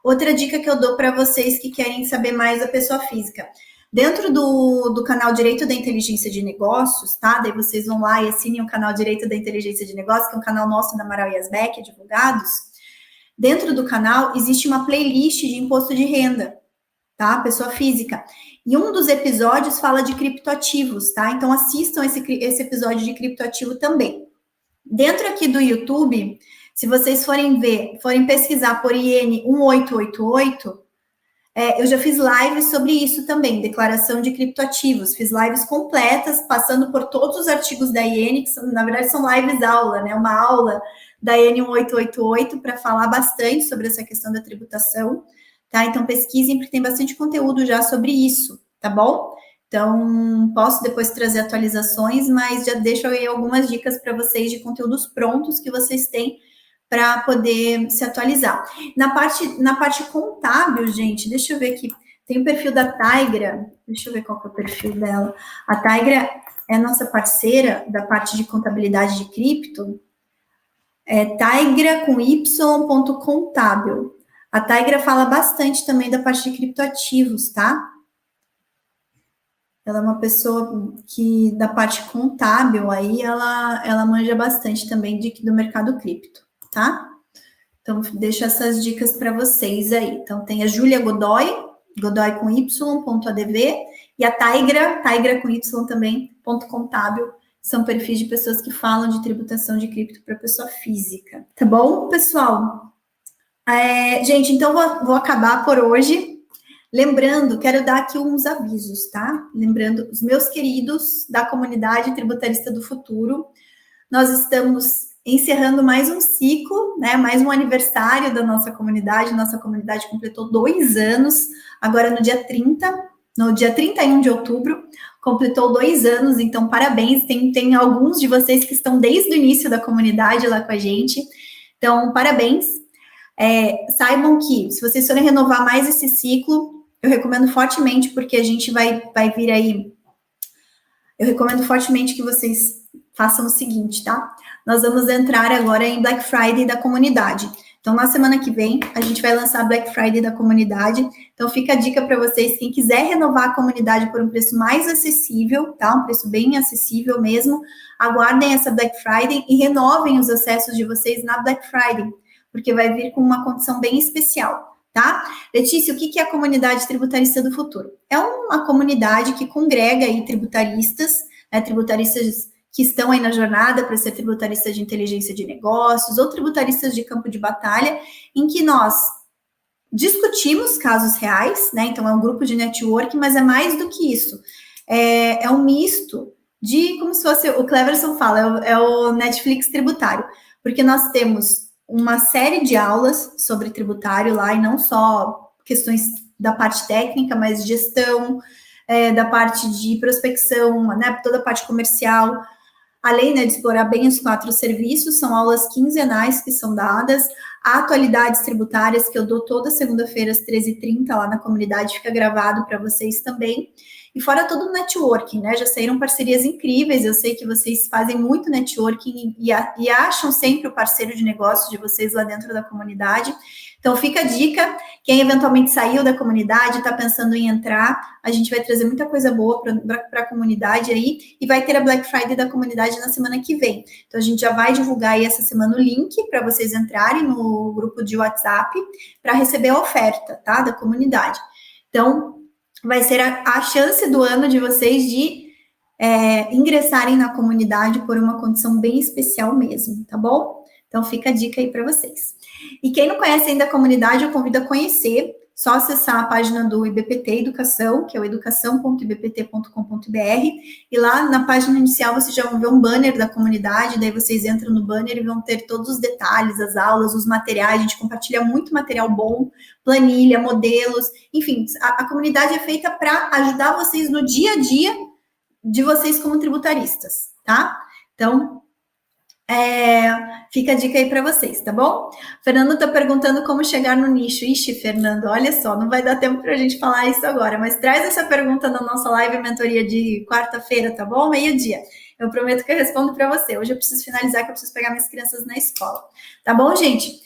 Outra dica que eu dou para vocês que querem saber mais da pessoa física. Dentro do canal Direito da Inteligência de Negócios, tá? Daí vocês vão lá e assinem o canal Direito da Inteligência de Negócios, que é um canal nosso da Amaral Yasbeck, advogados. Dentro do canal existe uma playlist de imposto de renda, tá? Pessoa física. E um dos episódios fala de criptoativos, tá? Então assistam esse episódio de criptoativo também. Dentro aqui do YouTube, se vocês forem pesquisar por IN 1888, eu já fiz lives sobre isso também, declaração de criptoativos. Fiz lives completas, passando por todos os artigos da IN, que na verdade são lives aula, né? Uma aula da IN 1888 para falar bastante sobre essa questão da tributação, tá? Então pesquisem, porque tem bastante conteúdo já sobre isso, tá bom? Então, posso depois trazer atualizações, mas já deixo aí algumas dicas para vocês de conteúdos prontos que vocês têm para poder se atualizar. Na parte contábil, gente, deixa eu ver aqui. Tem o perfil da Tigra, deixa eu ver qual que é o perfil dela. A Tigra é nossa parceira da parte de contabilidade de cripto. É Tigra com y.contábil. A Tigra fala bastante também da parte de criptoativos, tá? Ela é uma pessoa que, da parte contábil, aí ela manja bastante também do mercado cripto, tá? Então, deixo essas dicas para vocês aí. Então, tem a Júlia Godoy com y.adv, e a Tigra com y também, .contábil, são perfis de pessoas que falam de tributação de cripto para pessoa física. Tá bom, pessoal? Gente, então vou acabar por hoje. Lembrando, quero dar aqui uns avisos, tá? Lembrando, os meus queridos da comunidade tributarista do futuro, nós estamos encerrando mais um ciclo, né? Mais um aniversário da nossa comunidade. Nossa comunidade completou 2 anos, agora no dia 31 de outubro, completou 2 anos, então parabéns. Tem alguns de vocês que estão desde o início da comunidade lá com a gente, então parabéns. Saibam que, se vocês forem renovar mais esse ciclo, eu recomendo fortemente, porque a gente vai vir aí, eu recomendo fortemente que vocês façam o seguinte, tá? Nós vamos entrar agora em Black Friday da comunidade. Então, na semana que vem, a gente vai lançar Black Friday da comunidade. Então, fica a dica para vocês, quem quiser renovar a comunidade por um preço mais acessível, tá? Um preço bem acessível mesmo, aguardem essa Black Friday e renovem os acessos de vocês na Black Friday, porque vai vir com uma condição bem especial, tá? Letícia, o que é a comunidade tributarista do futuro? É uma comunidade que congrega aí tributaristas, né, tributaristas que estão aí na jornada para ser tributaristas de inteligência de negócios ou tributaristas de campo de batalha, em que nós discutimos casos reais, né? Então, é um grupo de network, mas é mais do que isso. É um misto de, como se fosse, o Cleverson fala, é o Netflix tributário, porque nós temos uma série de aulas sobre tributário lá, e não só questões da parte técnica, mas gestão, da parte de prospecção, né, toda a parte comercial, além, né, de explorar bem os 4 serviços. São aulas quinzenais que são dadas, atualidades tributárias que eu dou toda segunda-feira às 13h30 lá na comunidade, fica gravado para vocês também. E fora todo o networking, né? Já saíram parcerias incríveis, eu sei que vocês fazem muito networking e acham sempre o parceiro de negócio de vocês lá dentro da comunidade. Então, fica a dica, quem eventualmente saiu da comunidade, está pensando em entrar, a gente vai trazer muita coisa boa para a comunidade aí, e vai ter a Black Friday da comunidade na semana que vem. Então, a gente já vai divulgar aí essa semana o link para vocês entrarem no grupo de WhatsApp para receber a oferta, tá, da comunidade. Então, vai ser a chance do ano de vocês de ingressarem na comunidade por uma condição bem especial mesmo, tá bom? Então, fica a dica aí para vocês. E quem não conhece ainda a comunidade, eu convido a conhecer. só acessar a página do IBPT Educação, que é o educação.ibpt.com.br, e lá na página inicial vocês já vão ver um banner da comunidade, daí vocês entram no banner e vão ter todos os detalhes, as aulas, os materiais, a gente compartilha muito material bom, planilha, modelos, enfim, a comunidade é feita para ajudar vocês no dia a dia de vocês como tributaristas, tá? Então, fica a dica aí para vocês, tá bom? Fernando tá perguntando como chegar no nicho. Ixi, Fernando, olha só, não vai dar tempo para a gente falar isso agora, mas traz essa pergunta na nossa live mentoria de quarta-feira, tá bom? Meio-dia. Eu prometo que eu respondo para você. Hoje eu preciso finalizar, que eu preciso pegar minhas crianças na escola. Tá bom, gente?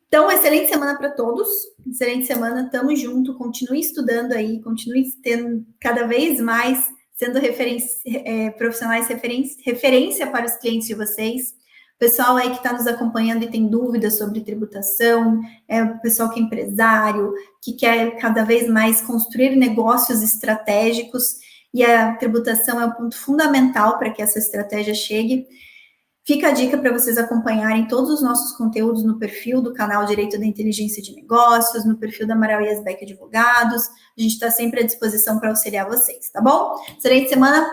Então, excelente semana para todos. Excelente semana, tamo junto. Continue estudando aí, continue tendo cada vez mais sendo profissionais referência para os clientes de vocês. Pessoal aí que está nos acompanhando e tem dúvidas sobre tributação, o pessoal que é empresário, que quer cada vez mais construir negócios estratégicos, e a tributação é um ponto fundamental para que essa estratégia chegue. Fica a dica para vocês acompanharem todos os nossos conteúdos no perfil do canal Direito da Inteligência de Negócios, no perfil da Amaral Yasbeck Advogados. A gente está sempre à disposição para auxiliar vocês, tá bom? Excelente semana,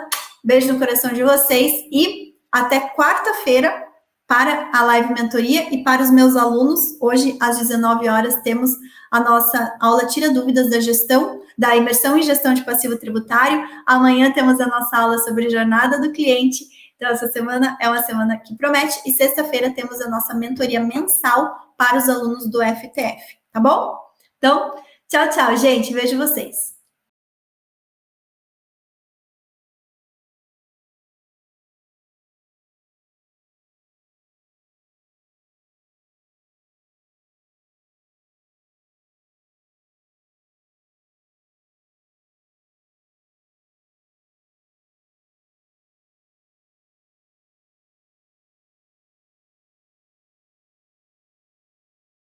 beijo no coração de vocês e até quarta-feira para a live mentoria e para os meus alunos. Hoje, às 19 horas, temos a nossa aula Tira Dúvidas da Gestão, da Imersão em Gestão de Passivo Tributário. Amanhã temos a nossa aula sobre Jornada do Cliente. Então, essa semana é uma semana que promete. E sexta-feira temos a nossa mentoria mensal para os alunos do FTF, tá bom? Então, tchau, tchau, gente. Vejo vocês.